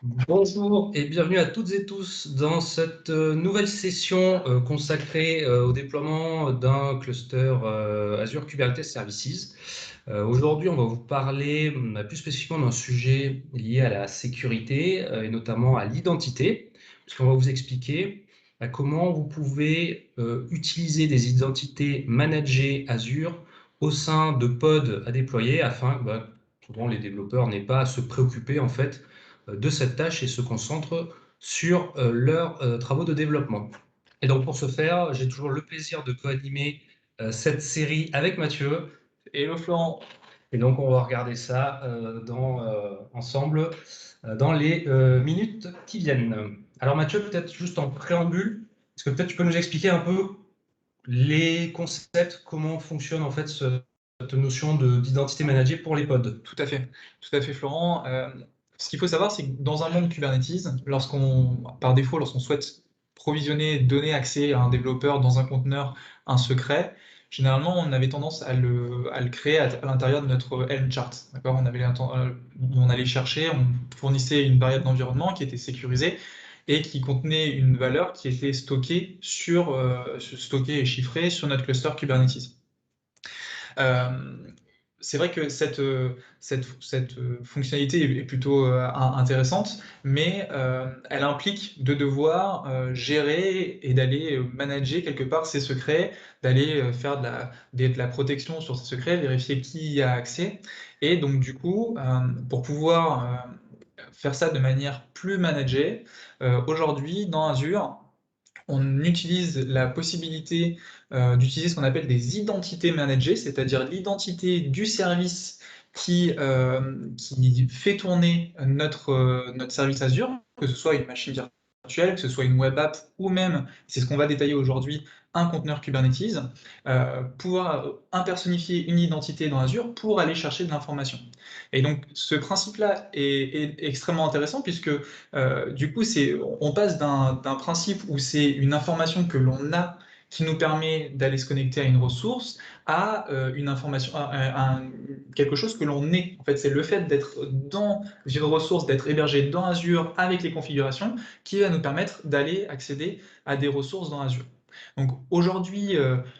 Bonjour et bienvenue à toutes et tous dans cette nouvelle session consacrée au déploiement d'un cluster Azure Kubernetes Services. Aujourd'hui, on va vous parler plus spécifiquement d'un sujet lié à la sécurité et notamment à l'identité, puisqu'on va vous expliquer comment vous pouvez utiliser des identités managées Azure au sein de pods à déployer afin que souvent les développeurs n'aient pas à se préoccuper en fait de cette tâche et se concentrent sur leurs travaux de développement. Et donc pour ce faire, j'ai toujours le plaisir de co-animer cette série avec Mathieu. Hello Florent. Et donc on va regarder ça ensemble dans les minutes qui viennent. Alors Mathieu, peut-être juste en préambule, est-ce que peut-être tu peux nous expliquer un peu les concepts, comment fonctionne en fait cette notion d'identité managée pour les pods? Tout à fait Florent. Ce qu'il faut savoir, c'est que dans un monde Kubernetes, par défaut, lorsqu'on souhaite provisionner, donner accès à un développeur dans un conteneur, un secret, généralement, on avait tendance à le créer à l'intérieur de notre Helm chart. D'accord? On allait chercher, on fournissait une variable d'environnement qui était sécurisée et qui contenait une valeur qui était stockée et chiffrée sur notre cluster Kubernetes. Euh, c'est vrai que cette fonctionnalité est plutôt intéressante, mais elle implique de devoir gérer et d'aller manager quelque part ses secrets, d'aller faire de la protection sur ces secrets, vérifier qui y a accès. Et donc du coup, pour pouvoir faire ça de manière plus managée, aujourd'hui dans Azure, on utilise la possibilité d'utiliser ce qu'on appelle des identités managées, c'est-à-dire l'identité du service qui fait tourner notre service Azure, que ce soit une machine virtuelle, que ce soit une web app, ou même, c'est ce qu'on va détailler aujourd'hui, un conteneur Kubernetes, pouvoir impersonnifier une identité dans Azure pour aller chercher de l'information. Et donc ce principe-là est extrêmement intéressant puisque du coup, on passe d'un principe où c'est une information que l'on a qui nous permet d'aller se connecter à une ressource à quelque chose que l'on est. En fait, c'est le fait d'être dans une ressource, d'être hébergé dans Azure avec les configurations qui va nous permettre d'aller accéder à des ressources dans Azure. Donc aujourd'hui,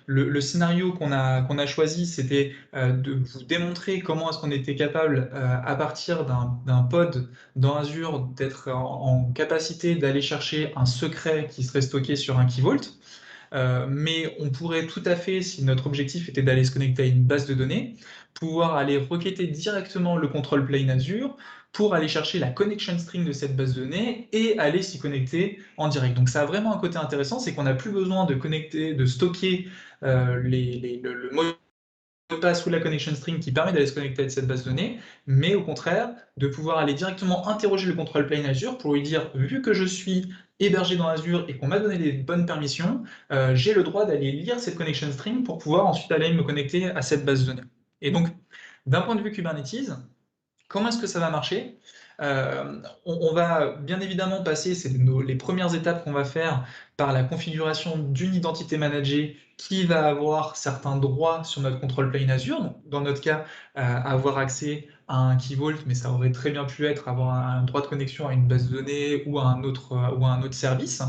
le scénario qu'on a choisi, c'était de vous démontrer comment est-ce qu'on était capable, à partir d'un pod dans Azure, d'être en capacité d'aller chercher un secret qui serait stocké sur un Key Vault. Mais on pourrait tout à fait, si notre objectif était d'aller se connecter à une base de données, pouvoir aller requêter directement le control plane Azure pour aller chercher la connection string de cette base de données et aller s'y connecter en direct. Donc ça a vraiment un côté intéressant, c'est qu'on n'a plus besoin de connecter, de stocker le mot de passe ou la connection string qui permet d'aller se connecter à cette base de données, mais au contraire, de pouvoir aller directement interroger le control plane Azure pour lui dire, vu que je suis hébergé dans Azure et qu'on m'a donné les bonnes permissions, j'ai le droit d'aller lire cette connection string pour pouvoir ensuite aller me connecter à cette base de données. Et donc, d'un point de vue Kubernetes, comment est-ce que ça va marcher? On va bien évidemment passer, les premières étapes qu'on va faire par la configuration d'une identité managée qui va avoir certains droits sur notre control plane Azure. Donc, dans notre cas, avoir accès à un Key Vault, mais ça aurait très bien pu être avoir un droit de connexion à une base de données ou à un autre service.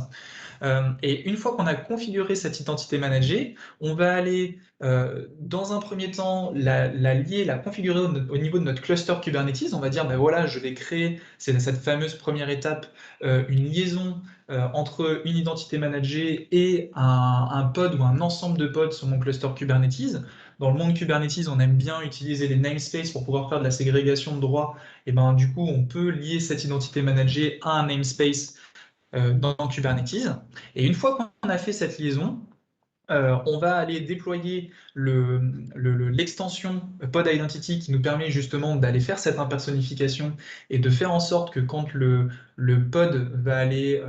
Et une fois qu'on a configuré cette identité managée, on va aller, dans un premier temps, la lier, la configurer au niveau de notre cluster Kubernetes. On va dire, ben voilà, je vais créer, c'est cette fameuse première étape, une liaison entre une identité managée et un pod ou un ensemble de pods sur mon cluster Kubernetes. Dans le monde Kubernetes, on aime bien utiliser les namespaces pour pouvoir faire de la ségrégation de droits. Et ben, du coup, on peut lier cette identité managée à un namespace dans Kubernetes. Et une fois qu'on a fait cette liaison, on va aller déployer l'extension Pod Identity qui nous permet justement d'aller faire cette impersonnification et de faire en sorte que quand le pod va aller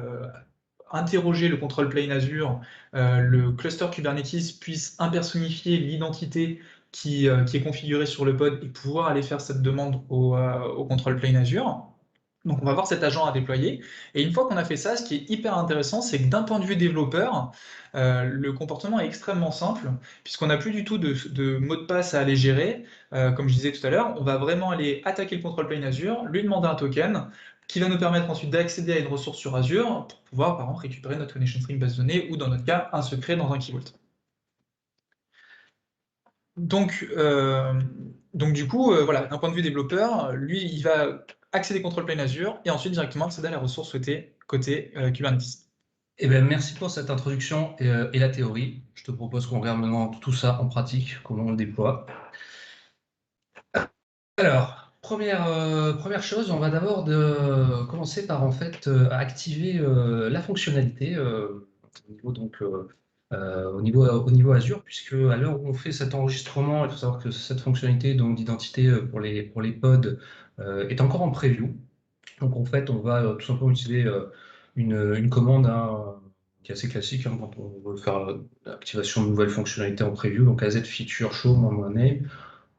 interroger le control plane Azure, le cluster Kubernetes puisse impersonnifier l'identité qui est configurée sur le pod et pouvoir aller faire cette demande au control plane Azure. Donc on va avoir cet agent à déployer. Et une fois qu'on a fait ça, ce qui est hyper intéressant, c'est que d'un point de vue développeur, le comportement est extrêmement simple, puisqu'on n'a plus du tout de mot de passe à aller gérer. Comme je disais tout à l'heure, on va vraiment aller attaquer le control plane Azure, lui demander un token, qui va nous permettre ensuite d'accéder à une ressource sur Azure pour pouvoir, par exemple, récupérer notre connection string base de données ou, dans notre cas, un secret dans un Key Vault. Donc du coup, voilà, d'un point de vue développeur, lui, il va accéder Control Plane Azure et ensuite directement accéder à la ressource souhaitée côté Kubernetes. Eh ben, merci pour cette introduction et la théorie. Je te propose qu'on regarde maintenant tout ça en pratique, comment on le déploie. Alors, première chose, on va d'abord commencer par en fait activer la fonctionnalité au niveau, donc, au niveau Azure, puisque à l'heure où on fait cet enregistrement, il faut savoir que cette fonctionnalité d'identité pour les pods est encore en preview. Donc en fait, on va tout simplement utiliser une commande qui est assez classique quand on veut faire l'activation de nouvelles fonctionnalités en preview, donc AZ feature show -name.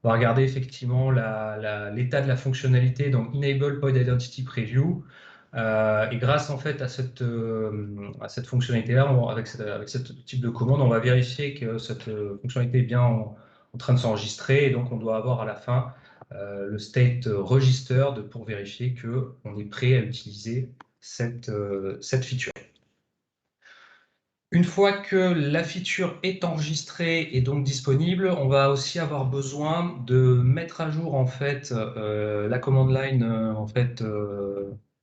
On va regarder effectivement l'état de la fonctionnalité, donc Enable Pod Identity Preview. Et grâce en fait à cette fonctionnalité-là, avec ce type de commande, on va vérifier que cette fonctionnalité est bien en train de s'enregistrer. Et donc, on doit avoir à la fin le state register pour vérifier qu'on est prêt à utiliser cette feature. Une fois que la feature est enregistrée et donc disponible, on va aussi avoir besoin de mettre à jour en fait la command line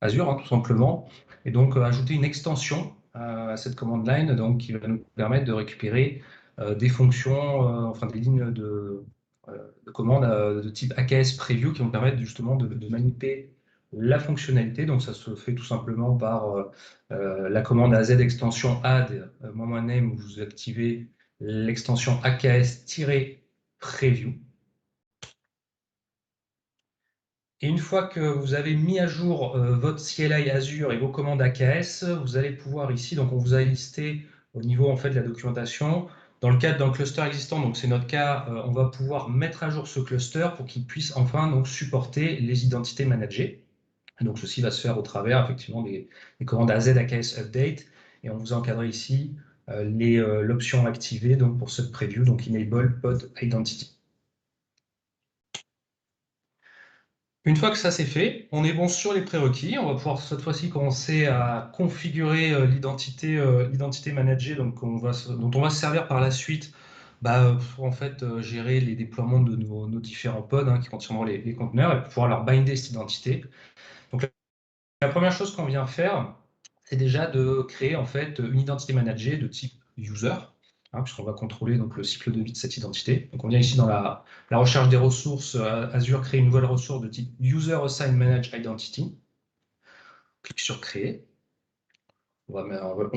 Azure, tout simplement, et donc ajouter une extension à cette command line donc, qui va nous permettre de récupérer des fonctions, enfin des lignes de commande de type AKS Preview qui vont permettre justement de manipuler la fonctionnalité. Donc ça se fait tout simplement par la commande AZ extension add -name où vous activez l'extension AKS-preview. Et une fois que vous avez mis à jour votre CLI Azure et vos commandes AKS, vous allez pouvoir ici, donc on vous a listé au niveau en fait de la documentation, dans le cadre d'un cluster existant, donc c'est notre cas, on va pouvoir mettre à jour ce cluster pour qu'il puisse enfin donc supporter les identités managées. Donc ceci va se faire au travers effectivement des commandes AZ AKS update, et on vous a encadré ici l'option activée donc pour cette preview, donc enable pod identity. Une fois que ça c'est fait, on est bon sur les prérequis. On va pouvoir cette fois-ci commencer à configurer l'identité managée donc dont on va se servir par la suite pour en fait gérer les déploiements de nos différents pods qui contiendront les conteneurs et pouvoir leur binder cette identité. Donc la première chose qu'on vient faire, c'est déjà de créer en fait une identité managée de type user, puisqu'on va contrôler donc le cycle de vie de cette identité. Donc on vient ici dans la recherche des ressources, Azure crée une nouvelle ressource de type user assign manage identity. On clique sur créer. On va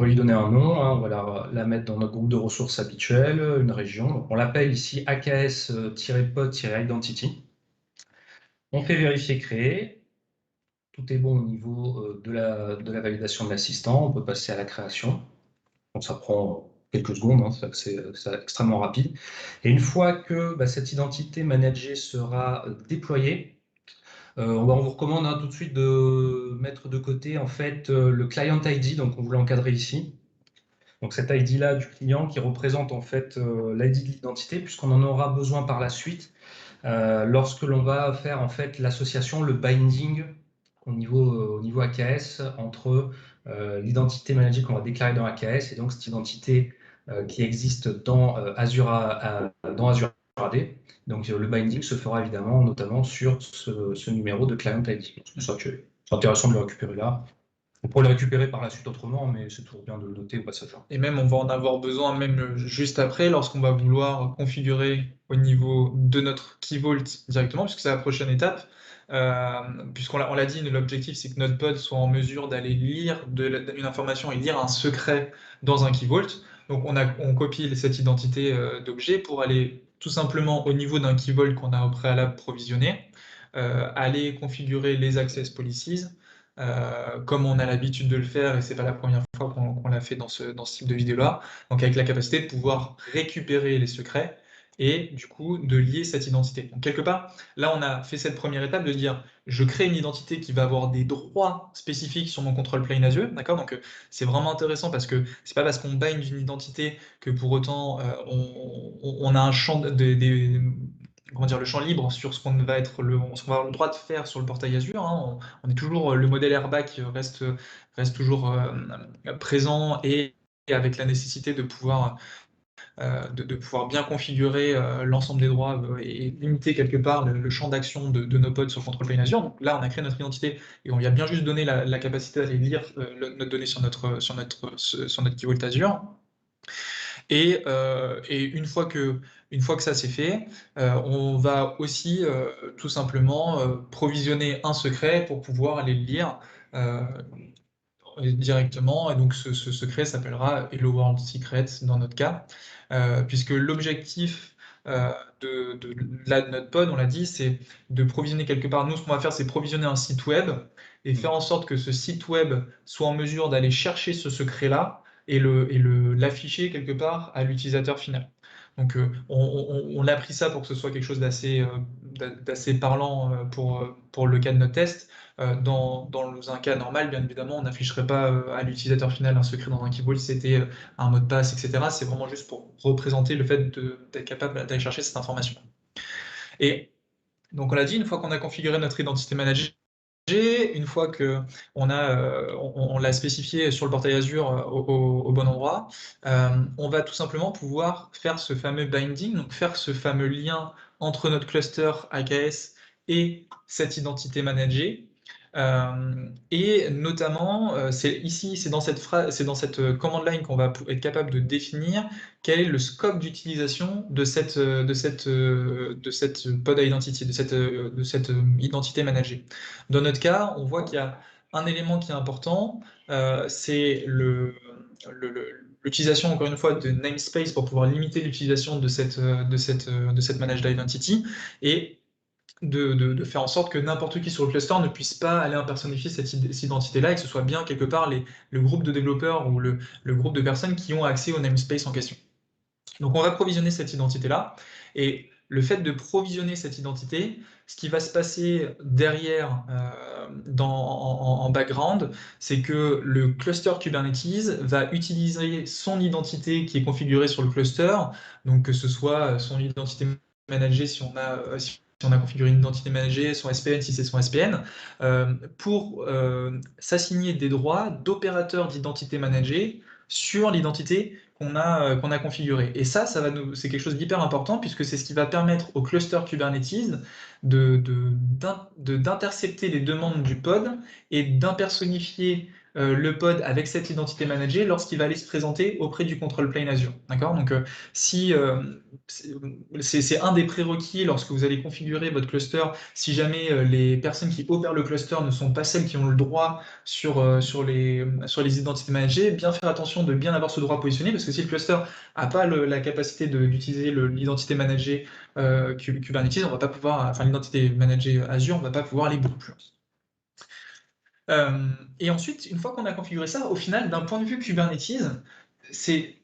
lui donner un nom, on va la mettre dans notre groupe de ressources habituel, une région. Donc on l'appelle ici AKS-pod-identity. On fait vérifier créer. Tout est bon au niveau de la validation de l'assistant. On peut passer à la création. Donc ça prend quelques secondes, c'est extrêmement rapide. Et une fois que cette identité managée sera déployée, on vous recommande tout de suite de mettre de côté en fait le client ID, donc on vous l'a encadré ici. Donc cet ID-là du client qui représente en fait l'ID de l'identité, puisqu'on en aura besoin par la suite lorsque l'on va faire en fait l'association, le binding au niveau AKS entre l'identité managée qu'on va déclarer dans AKS et donc cette identité qui existe dans Azure AD. Donc le binding se fera évidemment notamment sur ce numéro de client ID. C'est intéressant de le récupérer là. On pourrait le récupérer par la suite autrement, mais c'est toujours bien de le noter au passage. Et même, on va en avoir besoin même juste après, lorsqu'on va vouloir configurer au niveau de notre Key Vault directement, puisque c'est la prochaine étape. Puisqu'on l'a dit, l'objectif, c'est que notre pod soit en mesure d'aller lire une information et lire un secret dans un Key Vault. Donc, on copie cette identité d'objet pour aller tout simplement au niveau d'un Key Vault qu'on a au préalable provisionné, aller configurer les access policies, comme on a l'habitude de le faire, et c'est pas la première fois qu'on l'a fait dans ce type de vidéo-là, donc avec la capacité de pouvoir récupérer les secrets et du coup de lier cette identité. Donc quelque part, là on a fait cette première étape de dire je crée une identité qui va avoir des droits spécifiques sur mon control plane Azure, d'accord? Donc c'est vraiment intéressant parce que c'est pas parce qu'on bind une identité que pour autant on a un champ comment dire, le champ libre sur ce qu'on va avoir le droit de faire sur le portail Azure, hein. On est toujours, le modèle Airback reste toujours présent, et avec la nécessité de pouvoir bien configurer l'ensemble des droits et limiter quelque part le champ d'action de nos pods sur Control Plane Azure. Donc là, on a créé notre identité et on lui a bien juste donné la capacité d'aller lire notre donnée sur notre Key Vault Azure. Et une fois que ça c'est fait, on va aussi tout simplement provisionner un secret pour pouvoir aller le lire directement. Et donc ce secret s'appellera Hello World Secret dans notre cas, puisque l'objectif de notre pod, on l'a dit, c'est de provisionner quelque part. Nous, ce qu'on va faire, c'est provisionner un site web et faire en sorte que ce site web soit en mesure d'aller chercher ce secret-là et l'afficher quelque part à l'utilisateur final. Donc on a pris ça pour que ce soit quelque chose d'assez parlant pour le cas de notre test. Dans un cas normal, bien évidemment, on n'afficherait pas à l'utilisateur final un secret dans un key vault, c'était un mot de passe, etc. C'est vraiment juste pour représenter le fait d'être capable d'aller chercher cette information. Et donc on l'a dit, une fois qu'on a configuré notre identité manager, une fois qu'on on l'a spécifié sur le portail Azure au bon endroit, on va tout simplement pouvoir faire ce fameux binding, donc faire ce fameux lien entre notre cluster AKS et cette identité managée. Et notamment, c'est dans cette command line qu'on va être capable de définir quel est le scope d'utilisation de cette pod identity, de cette identité managée. Dans notre cas, on voit qu'il y a un élément qui est important, c'est l'utilisation, encore une fois, de namespace pour pouvoir limiter l'utilisation de cette managed identity, et de faire en sorte que n'importe qui sur le cluster ne puisse pas aller impersonnifier cette identité-là, et que ce soit bien quelque part le groupe de développeurs ou le groupe de personnes qui ont accès au namespace en question. Donc on va provisionner cette identité-là, et le fait de provisionner cette identité, ce qui va se passer derrière en background, c'est que le cluster Kubernetes va utiliser son identité qui est configurée sur le cluster, donc que ce soit son identité managée si on a configuré une identité managée, son SPN si c'est son SPN, pour s'assigner des droits d'opérateur d'identité managée sur l'identité qu'on a configurée. Et c'est quelque chose d'hyper important, puisque c'est ce qui va permettre au cluster Kubernetes d'intercepter les demandes du pod et d'impersonnifier le pod avec cette identité managée lorsqu'il va aller se présenter auprès du control plane Azure. D'accord? Donc, c'est un des prérequis lorsque vous allez configurer votre cluster. Si jamais les personnes qui opèrent le cluster ne sont pas celles qui ont le droit sur les identités managées, bien faire attention de bien avoir ce droit positionné, parce que si le cluster n'a pas la capacité d'utiliser l'identité managée Kubernetes, on va pas pouvoir, enfin l'identité managée Azure, on va pas pouvoir aller beaucoup plus loin. Et ensuite, une fois qu'on a configuré ça, au final, d'un point de vue Kubernetes, c'est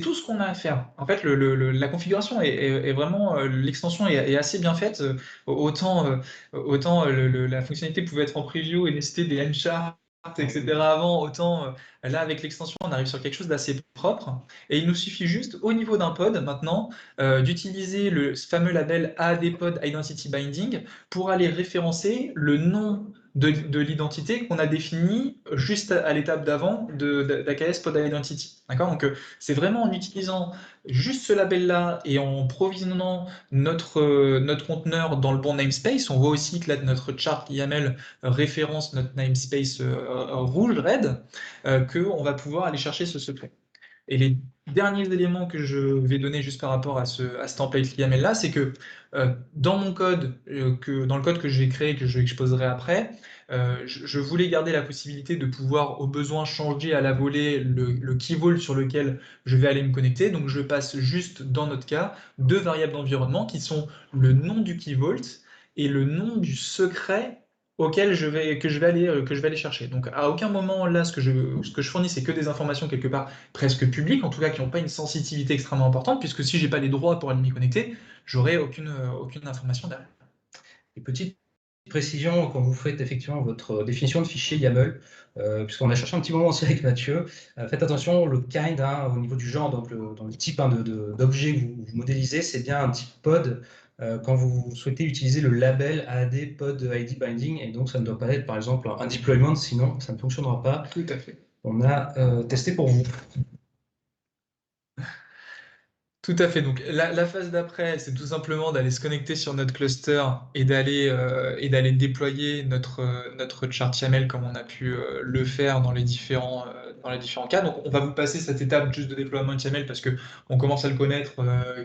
tout ce qu'on a à faire. En fait, la configuration est vraiment, l'extension est assez bien faite. Autant la fonctionnalité pouvait être en preview et nécessiter des N-charts, etc. avant, autant là, avec l'extension, on arrive sur quelque chose d'assez propre. Et il nous suffit juste, au niveau d'un pod, maintenant, d'utiliser le fameux label AAD Pod Identity Binding pour aller référencer le nom de l'identité qu'on a définie juste à l'étape d'avant d'AKS Pod Identity. D'accord? Donc, c'est vraiment en utilisant juste ce label-là et en provisionnant notre conteneur dans le bon namespace. On voit aussi que là, notre chart YAML référence notre namespace rouge, red, qu'on va pouvoir aller chercher ce secret. Et les derniers éléments que je vais donner juste par rapport à ce template YAML là, c'est que dans mon code, dans le code que j'ai créé, que j'exposerai après, je voulais garder la possibilité de pouvoir au besoin changer à la volée le key vault sur lequel je vais aller me connecter. Donc je passe juste, dans notre cas, deux variables d'environnement qui sont le nom du key vault et le nom du secret auquel je vais aller chercher. Donc à aucun moment là, ce que je fournis, c'est que des informations quelque part presque publiques, en tout cas qui n'ont pas une sensibilité extrêmement importante, puisque si j'ai pas les droits pour aller m'y connecter, j'aurai aucune information derrière. Et petite précision, quand vous faites effectivement votre définition de fichier YAML, puisqu'on a cherché un petit moment aussi avec Mathieu, faites attention, le kind, au niveau du genre, donc dans le type d'objet que vous modélisez, c'est bien un type pod quand vous souhaitez utiliser le label AAD Pod ID Binding, et donc ça ne doit pas être par exemple un deployment, sinon ça ne fonctionnera pas. Tout à fait. On a testé pour vous. Tout à fait. Donc la phase d'après, c'est tout simplement d'aller se connecter sur notre cluster et d'aller déployer notre chart YAML comme on a pu le faire dans les différents cas. Donc on va vous passer cette étape juste de déploiement de YAML parce que on commence à le connaître,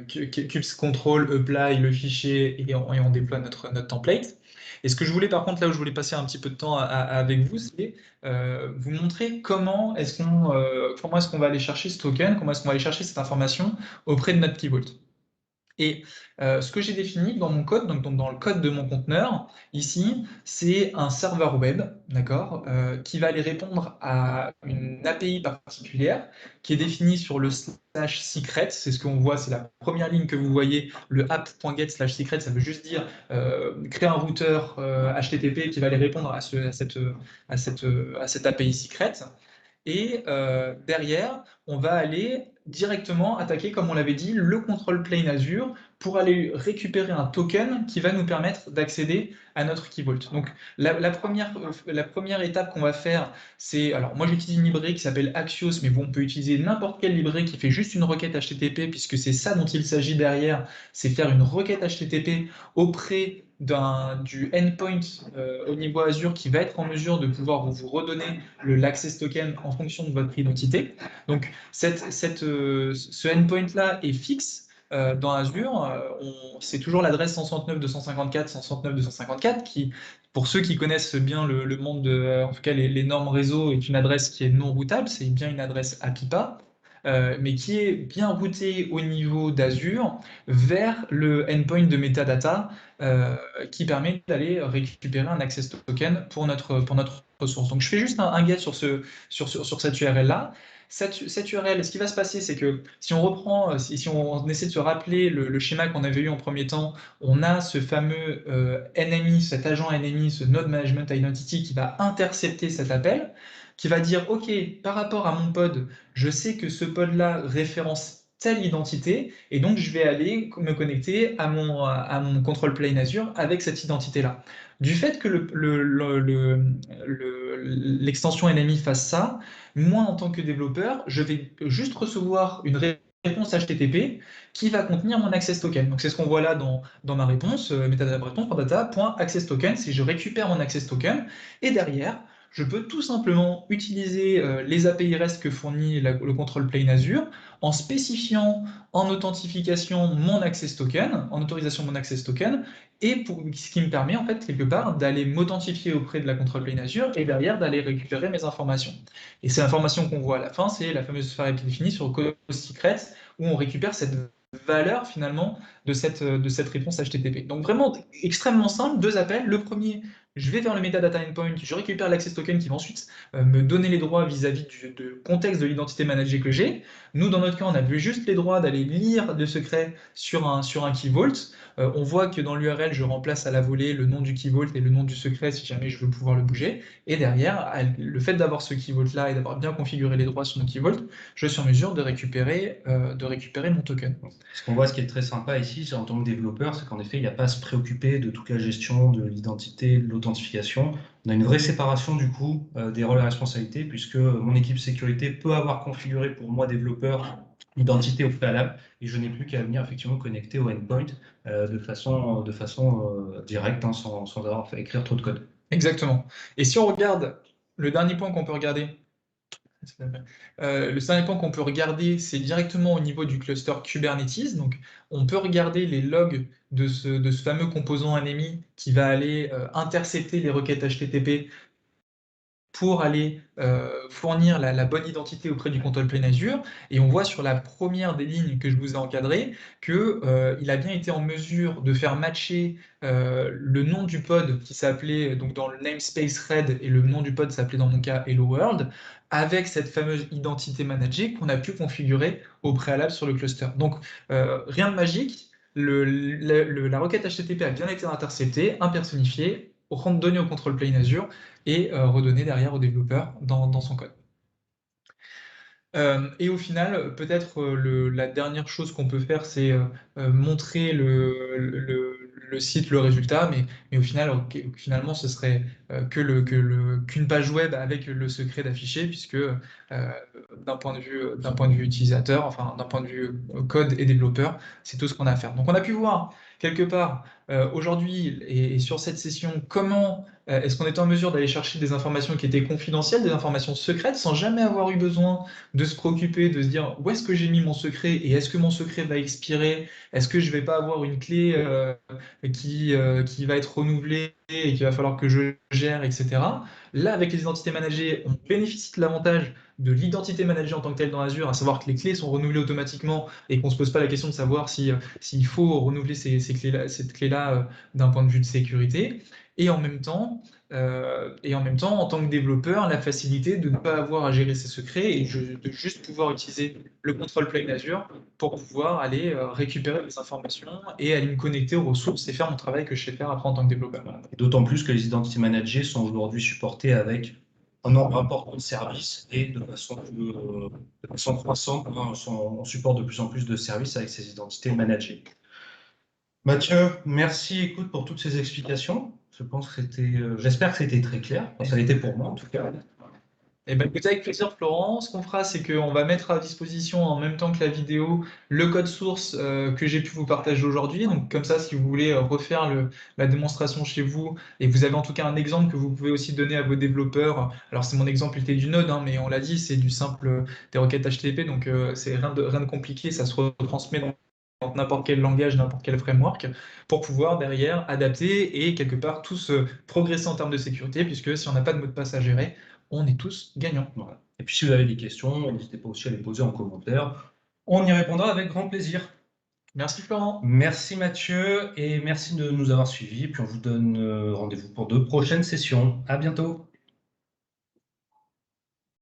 kubes control, apply le fichier et on déploie notre template. Et ce que je voulais par contre, là où je voulais passer un petit peu de temps avec vous, c'est vous montrer comment est-ce qu'on va aller chercher ce token, comment est-ce qu'on va aller chercher cette information auprès de notre Key Vault. Et ce que j'ai défini dans mon code, donc dans le code de mon conteneur, ici, c'est un serveur web, d'accord, qui va aller répondre à une API particulière qui est définie sur le /secret. C'est ce qu'on voit, c'est la première ligne que vous voyez, le app.get/secret. Ça veut juste dire créer un routeur HTTP qui va aller répondre à cette API secret. Et derrière, on va aller directement attaquer, comme on l'avait dit, le control plane Azure pour aller récupérer un token qui va nous permettre d'accéder à notre Key Vault. Donc la première étape qu'on va faire, c'est, alors moi j'utilise une librairie qui s'appelle Axios, mais bon, on peut utiliser n'importe quelle librairie qui fait juste une requête HTTP, puisque c'est ça dont il s'agit derrière, c'est faire une requête HTTP auprès du endpoint au niveau Azure qui va être en mesure de pouvoir vous redonner l'access token en fonction de votre identité. Donc ce endpoint-là est fixe dans Azure. C'est toujours l'adresse 169.254.169.254 qui, pour ceux qui connaissent bien le monde en tout cas les normes réseau, est une adresse qui est non routable, c'est bien une adresse APIPA. Mais qui est bien routé au niveau d'Azure vers le endpoint de metadata qui permet d'aller récupérer un access token pour notre ressource. Donc je fais juste un get sur cette URL-là. Cette URL, ce qui va se passer, c'est que si on reprend, si on essaie de se rappeler le schéma qu'on avait eu en premier temps, on a ce fameux NMI, cet agent NMI, ce Node Management Identity qui va intercepter cet appel, qui va dire, OK, par rapport à mon pod, je sais que ce pod-là référence telle identité, et donc je vais aller me connecter à mon control plane Azure avec cette identité-là. Du fait que l'extension NMI fasse ça, moi en tant que développeur, je vais juste recevoir une réponse HTTP qui va contenir mon access token. Donc c'est ce qu'on voit là dans ma réponse, metadata réponse.data.access token, si je récupère mon access token, et derrière, je peux tout simplement utiliser les API REST que fournit le control plane Azure en spécifiant en authentification mon access token, en autorisation mon access token, et ce qui me permet en fait quelque part d'aller m'authentifier auprès de la control plane Azure et derrière d'aller récupérer mes informations. Et ces informations qu'on voit à la fin, c'est la fameuse sphère API définie sur Code Secrets où on récupère cette valeur finalement de cette réponse HTTP. Donc vraiment extrêmement simple, deux appels. Le premier, je vais vers le metadata endpoint, je récupère l'access token qui va ensuite me donner les droits vis-à-vis du contexte de l'identité managée que j'ai. Nous, dans notre cas, on avait juste les droits d'aller lire le secret sur un Key Vault. On voit que dans l'URL, je remplace à la volée le nom du Key Vault et le nom du secret si jamais je veux pouvoir le bouger. Et derrière, le fait d'avoir ce Key Vault-là et d'avoir bien configuré les droits sur mon Key Vault, je suis en mesure de récupérer mon token. Ce qu'on voit, ce qui est très sympa ici, en tant que développeur, c'est qu'en effet, il n'y a pas à se préoccuper de toute la gestion de l'identité, de l'authentification. On a une vraie séparation du coup des rôles et responsabilités, puisque mon équipe sécurité peut avoir configuré pour moi, développeur, l'identité au préalable, et je n'ai plus qu'à venir effectivement connecter au endpoint de façon directe, hein, sans avoir fait écrire trop de code. Exactement. Et si on regarde le dernier point qu'on peut regarder, c'est directement au niveau du cluster Kubernetes. Donc, on peut regarder les logs de ce fameux composant NMI qui va aller intercepter les requêtes HTTP pour aller fournir la bonne identité auprès du control plane Azure. Et on voit sur la première des lignes que je vous ai encadrées qu'il a bien été en mesure de faire matcher le nom du pod qui s'appelait, donc dans le namespace red, et le nom du pod s'appelait dans mon cas Hello World, avec cette fameuse identité managée qu'on a pu configurer au préalable sur le cluster. Donc rien de magique, la requête HTTP a bien été interceptée, impersonnifiée, donnée au control plane Azure, et redonner derrière au développeur dans son code. Et au final, peut-être la dernière chose qu'on peut faire, c'est montrer le site, le résultat, mais au final, finalement, ce serait qu'une page web avec le secret d'afficher, puisque d'un point de vue utilisateur, enfin d'un point de vue code et développeur, c'est tout ce qu'on a à faire. Donc on a pu voir quelque part aujourd'hui et sur cette session comment est-ce qu'on était en mesure d'aller chercher des informations qui étaient confidentielles, des informations secrètes, sans jamais avoir eu besoin de se préoccuper, de se dire où est-ce que j'ai mis mon secret et est-ce que mon secret va expirer? Est-ce que je vais pas avoir une clé qui va être renouvelée et qu'il va falloir que je gère, etc. Là, avec les identités managées, on bénéficie de l'avantage de l'identité managée en tant que telle dans Azure, à savoir que les clés sont renouvelées automatiquement et qu'on ne se pose pas la question de savoir s'il faut renouveler cette clé-là d'un point de vue de sécurité. Et en même temps, en tant que développeur, la facilité de ne pas avoir à gérer ses secrets et de juste pouvoir utiliser le control plane Azure pour pouvoir aller récupérer les informations et aller me connecter aux ressources et faire mon travail que je sais faire après en tant que développeur. D'autant plus que les identités managées sont aujourd'hui supportées avec un nombre important de services et de façon croissante, hein, on supporte de plus en plus de services avec ces identités managées. Mathieu, merci écoute, pour toutes ces explications. Je pense que j'espère que c'était très clair. Enfin, ça a été pour moi en tout cas. Eh ben, écoutez, avec plaisir, Florent. Ce qu'on fera, c'est qu'on va mettre à disposition en même temps que la vidéo le code source que j'ai pu vous partager aujourd'hui. Donc, comme ça, si vous voulez refaire la démonstration chez vous, et vous avez en tout cas un exemple que vous pouvez aussi donner à vos développeurs. Alors, c'est mon exemple était du Node, hein, mais on l'a dit, c'est du simple des requêtes HTTP, donc c'est rien de compliqué. Ça se retransmet dans n'importe quel langage, n'importe quel framework, pour pouvoir derrière adapter et quelque part tous progresser en termes de sécurité, puisque si on n'a pas de mot de passe à gérer, on est tous gagnants. Voilà. Et puis si vous avez des questions, n'hésitez pas aussi à les poser en commentaire. On y répondra avec grand plaisir. Merci Florent. Merci Mathieu et merci de nous avoir suivis. Puis on vous donne rendez-vous pour de prochaines sessions. À bientôt.